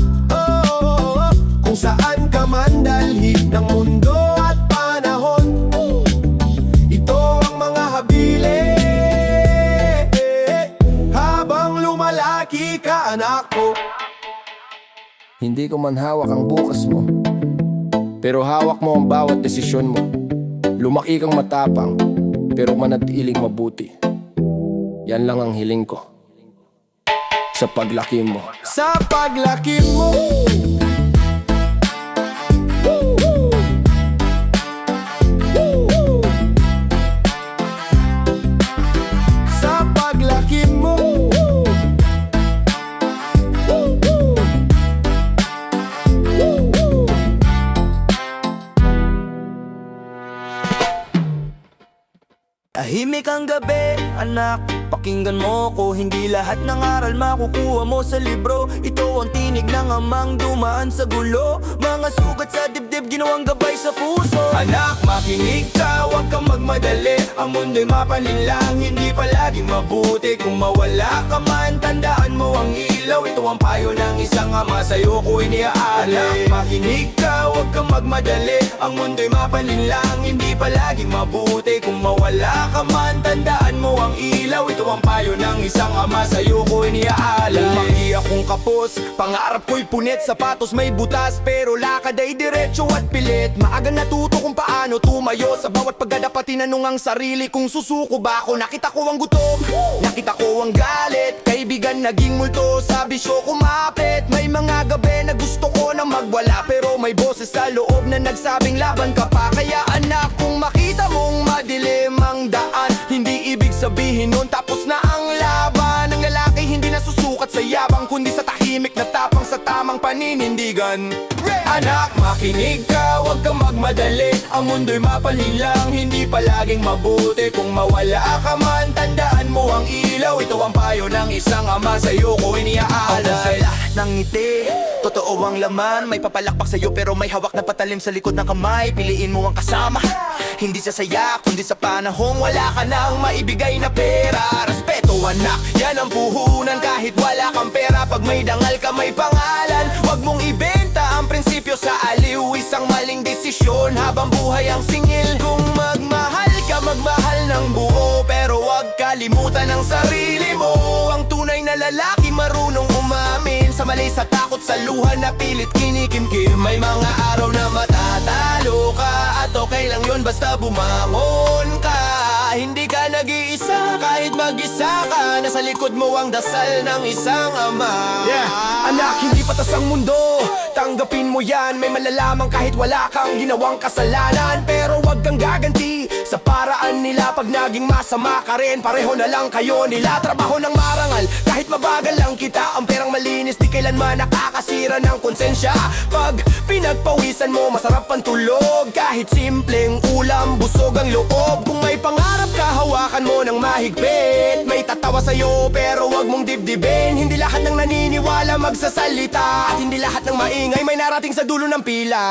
[SPEAKER 1] Kung saan ka man dalhin ng mundo at panahon, ito ang mga habilin. Habang lumalaki ka, anak ko. Hindi ko man hawak ang bukas mo, pero hawak mo ang bawat desisyon mo. Lumaki kang matapang, pero manatiling mabuti. Yan lang ang hiling ko sa paglaki mo. Sa paglaki mo, sa paglaki mo. Tahimik ang gabi, anak, pakinggan mo ko. Hindi lahat ng aral makukuha mo sa libro. Ito ang tinig ng amang dumaan sa gulo. Mga sugat sa dibdib, ginawang gabay sa puso. Anak, makinig ka, huwag kang magmadali. Ang mundo'y mapalinlang, hindi palaging mabuti. Kung mawala ka man, tandaan mo ang ilaw. Ito ang payo ng isang ama, sa'yo ko iniaalay. Anak, makinig ka, huwag kang magmadali. Ang mundo'y mapalinlang, hindi palaging mabuti. Kung mawala ka man, tandaan mo ang ilaw. Ito ang
[SPEAKER 2] ang payo ng isang ama, sa'yo ko iniaalay. Lumaki akong kapos, pangarap ko'y punit, sapatos may butas, pero lakad ay diretso at pilit. Maaga natuto kung paano tumayo, sa bawat pagdadapat tinanong ang sarili kung susuko ba ako. Nakita ko ang gutom, nakita ko ang galit, kaibigan naging multo, sa bisyo kumapit. May mga gabi na gusto ko na magwala, pero may boses sa loob na nagsabing laban ka pa. Kaya anak, kung makita mong madilim ang daan, hindi ibig sabihin nun tapos na ang laban. Ang lalaki hindi nasusukat sa yabang, kundi sa tahimik na tapang sa tamang paninindigan. Anak, makinig ka, huwag kang magmadali. Ang mundo'y mapanin lang, hindi palaging mabuti. Kung mawala ka man, tandaan mo ang ilaw. Ito ang payo ng isang ama, sa'yo ko iniaalay. Ng ngiti, totoo ang laman. May papalakpak sa'yo pero may hawak na patalim sa likod ng kamay. Piliin mo ang kasama, hindi sa saya, kundi sa panahong wala ka nang maibigay na pera. Respeto anak, yan ang puhunan. Kahit wala kang pera, pag may dangal ka may pangalan. Huwag mong ibenta ang prinsipyo sa aliw, isang maling desisyon habang buhay ang singil. Kung magmahal ka, magmahal ng buo, pero huwag kalimutan ang sarili mo. Ang tunay na lalaki marunong umamin sa mali, sa takot, sa luha na pilit kinikimkim. May mga araw na matatalo ka, at okay lang yun basta bumangon ka. Hindi ka nag-iisa kahit mag-isa ka, nasa likod mo ang dasal ng isang ama. Anak, hindi patas ang mundo, tanggapin mo yan. May malalaman kahit wala kang ginawang kasalanan, pero wag kang gaganti sa paraan nila. Pag naging masama ka rin, pareho na lang kayo nila. Trabaho ng marangal, kahit mabagal lang kita. Ang perang malinis, di kailanman nakakasira ng konsensya. Pag pinagpawisan mo, masarap ang tulog. Kahit simpleng ulam, busog ang loob. Kung may pangarap ka, hawakan mo ng mahigpit. May tatawa sa'yo, pero wag mong dibdibin. Hindi lahat ng naniniwala magsasalita, at hindi lahat ng maingay may narating sa dulo ng pila.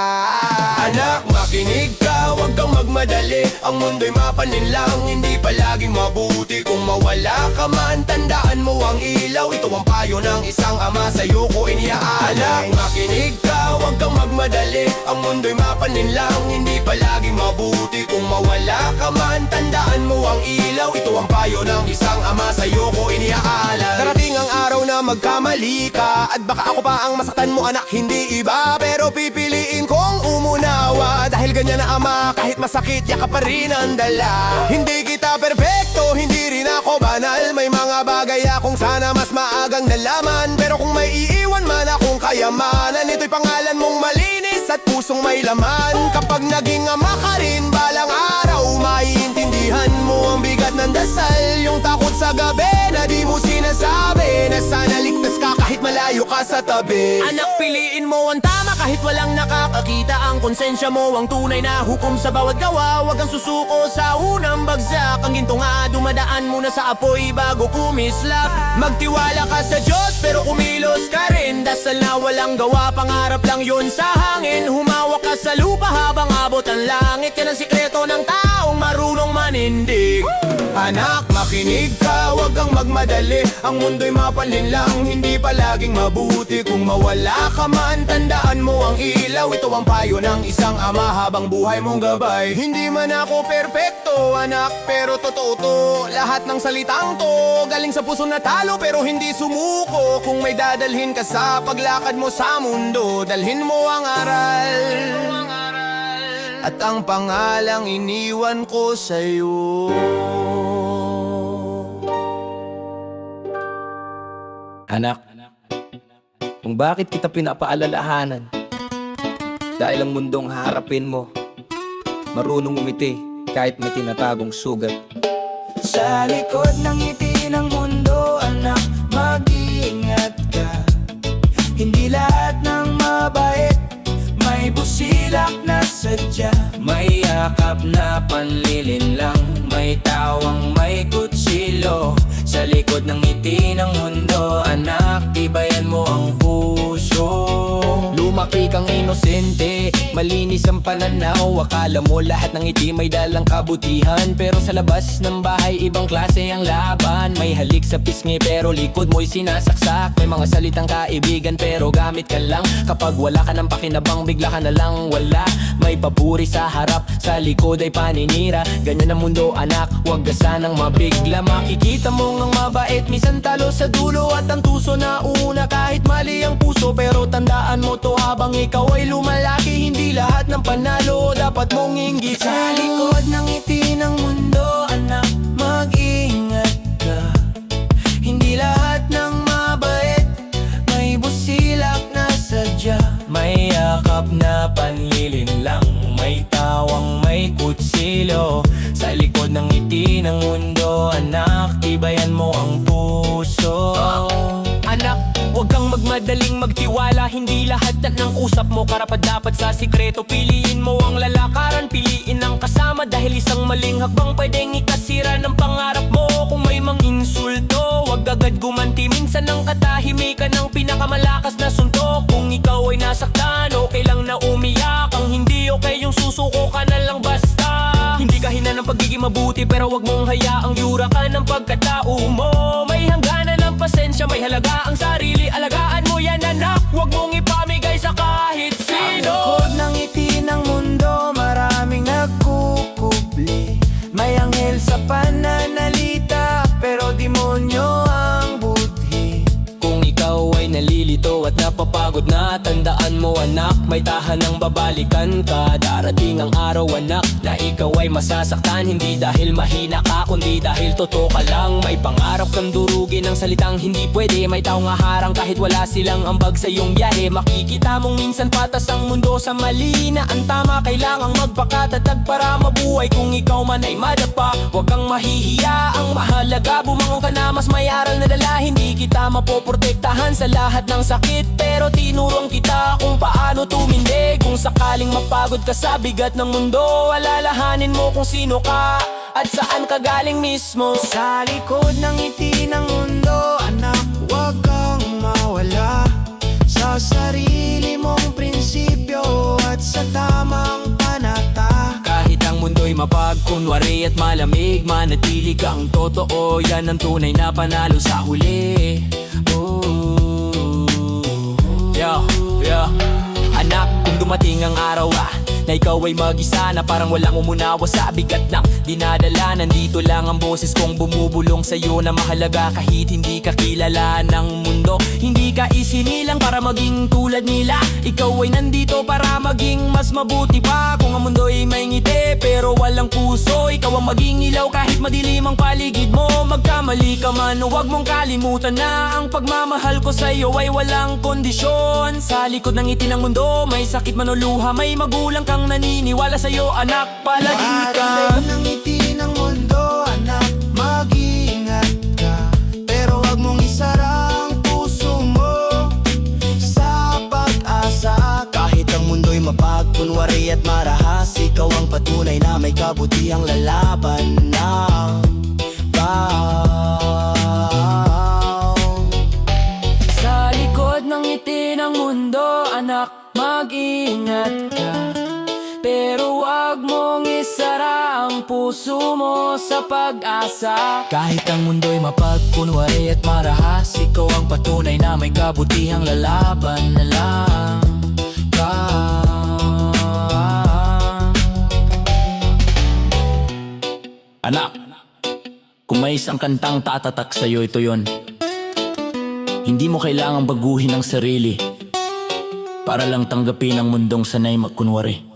[SPEAKER 2] Anak, makinig ka, wag kang magmadali. Ang mundo'y mapanin lang, hindi palaging mabuti. Kung mawala ka man, tandaan mo ang ilaw. Ito ang payo ng isang ama, sa'yo ko iniaalay. Anak, makinig ka, wag kang magmadali. Ang mundo'y mapanin lang, hindi palaging mabuti. Kung mawala ka man, tandaan mo ang ilaw. Ito ang payo ng isang ama, sa'yo ko iniaalay. Darating ang araw na magkamali ka, at baka ako pa ang masaktan mo anak, hindi iba. Pero pipiliin kong umunawa, dahil ganyan na ama, kahit masakit, yakap pa rin ang dala. Hindi kita perfecto, hindi rin ako banal. May mga bagay akong sana mas maagang nalaman, pero kung may iiwan man akong kayamanan, ito'y pangalan mong malinis at pusong may laman. Kapag naging ama ka rin, balang araw maiintindihan mo ang bigat ng dasal. Yung takot sa gabi na di mo sinasabi, na sana ligtas ka kahit malayo ka sa tabi. Anak, piliin mo ang tama kahit walang nakakakita. Ang konsensya mo ang tunay na hukom sa bawat gawa. Huwag kang susuko sa unang bagsak. Ang ginto nga dumadaan muna sa apoy bago kumislap. Magtiwala ka sa Diyos pero kumilos ka rin. Dasal na walang gawa, pangarap lang yun sa hangin. Humawak ka sa lupa habang abot ang langit. Yan ang sikreto ng taong marunong manindig. Anak, makinig ka, huwag kang magmadali. Ang mundo'y mapanin lang, hindi palaging mabuti. Kung mawala ka man, tandaan mo ang ilaw. Ito ang payo ng isang ama habang buhay mong gabay. Hindi man ako perpekto, anak, pero totoo to. Lahat ng salitang to, galing sa puso na talo pero hindi sumuko. Kung may dadalhin ka sa paglakad mo sa mundo, dalhin mo ang aral at ang pangalang iniwan ko sa'yo.
[SPEAKER 1] Anak, kung bakit kita pinapaalalahanan, dahil ang mundong haharapin mo, marunong umiti kahit may tinatagong sugat.
[SPEAKER 3] Sa likod ng ngiti ng mundo, anak, mag-iingat ka. Hindi lahat ng mabait may busilak na sadya.
[SPEAKER 1] May yakap na panlilin lang, may tawang may kutsilo. Sa likod ng ngiti ng mundo, anak, tibayan mo ang puso. Lumaki kang inosente, Malinis ang pananaw, akala mo lahat ng ngiti may dalang kabutihan. Pero sa labas ng bahay, ibang klase ang laban. May halik sa pisngi pero likod mo'y sinasaksak. May mga salitang kaibigan pero gamit ka lang. Kapag wala ka ng pakinabang, bigla ka na lang wala. May papuri sa harap, sa likod ay paninira. Ganyan ang mundo anak, huwag ka sanang mabigla. Makikita mo ngang mabait, minsan talo sa dulo. At ang tuso na una kahit mali ang puso. Pero tandaan mo to habang ikaw ay lumalaki, hindi lahat ng panalo dapat mong inggit.
[SPEAKER 3] Sa likod ng ngiti ng mundo, anak, mag-ingat ka. Hindi lahat ng mabait, may busilak na sadya.
[SPEAKER 1] May yakap na panlilin lang, may tawang may kutsilo. Sa likod ng ngiti ng mundo, anak, tibayan mo ang puso. Anak, huwag kang magmadaling magtiwala. Hindi lahat ng usap mo karapat-dapat sa sikreto. Piliin mo ang lalakaran, piliin ang kasama. Dahil isang maling hakbang pwedeng ikasira ng pangarap mo. Kung may mang insulto, huwag agad gumanti. Minsan ang katahimikan ng pinakamalakas na suntok. Kung ikaw ay nasaktan, okay lang na umiyak. Ang hindi okay yung susuko ka na lang basta. Hindi ka hina ng pagiging mabuti, pero wag mong hayaang yura ka ng pagkatao mo. May hangganan ng pasensya, may halaga ang sarili. Alagaan mo yan anak, wag mong ipamigay sa kahit
[SPEAKER 3] Sa
[SPEAKER 1] sino.
[SPEAKER 3] likod ng ngiti ng mundo, maraming nagkukubli. May anghel sa pananalita, pero demonyo ang budhi.
[SPEAKER 1] Kung ikaw ay nalilito at napapagod na, tandaan mo anak, may tahanang babalikan ka. Darating ang araw anak, na ikaw ay masasaktan. Hindi dahil mahina ka, kundi dahil totoo ka lang. May pangarap kang durugin ng salitang hindi pwede. May taong haharang kahit wala silang ambag sa iyong biyahe. Makikita mong minsan patas ang mundo sa mali na ang tama. Kailangang magpakatatag para mabuhay. Kung ikaw man ay madapa, huwag kang mahihiya. Ang mahalaga, bumangon ka na, mas may aral na dala. Hindi kita mapoprotektahan sa lahat ng sakit, pero tinuruan kita kung paano tumindig. Kung sakaling mapagod ka sa bigat ng mundo, alalahanin mo kung sino ka at saan ka galing mismo.
[SPEAKER 3] Sa likod ng ngiti ng mundo, anak, huwag kang mawala sa sarili mong prinsipyo at sa tamang panata.
[SPEAKER 1] Kahit ang mundo'y mapagkunwari at malamig, manatili kang totoo. Yan ang tunay na panalo sa huli. Yeah. Anak, kung dumating ang araw na ikaw ay mag-isa na parang walang umunawa sa bigat ng dinadala, nandito lang ang boses kong bumubulong sa'yo na mahalaga kahit hindi ka kilala ng mundo. Hindi ka isinilang para maging tulad nila. Ikaw ay nandito para maging mas mabuti pa. Kung ang mundo ay may ngiti pero walang puso, ikaw ang maging ilaw kahit madilim ang paligid mo. Magkamali ka man, huwag mong kalimutan na ang pagmamahal ko sa'yo ay walang kondisyon. Sa likod ng ngiti ng mundo, may sakit man o luha, may magulang kang naniniwala sa'yo anak, palagi ka.
[SPEAKER 3] Sa likod ng ngiti ng mundo, anak, mag-ingat ka. Pero wag mong isara ang puso mo sa pag-asa.
[SPEAKER 2] Kahit ang mundo'y mapagkunwari at marahas, ikaw ang patunay na may kabutihang lalaban ng
[SPEAKER 1] Sa likod ng ngiti ng mundo, anak, mag-ingat ka. Pero wag mong isara ang puso mo sa pag-asa. Kahit ang mundo'y mapagkunwari at marahas, ikaw ang patunay na may kabutihang lalaban na lang ka. Anak, kung may isang kantang tatatak sa'yo, ito yon. Hindi mo kailangang baguhin ang sarili para lang tanggapin ang mundong sanay magkunwari.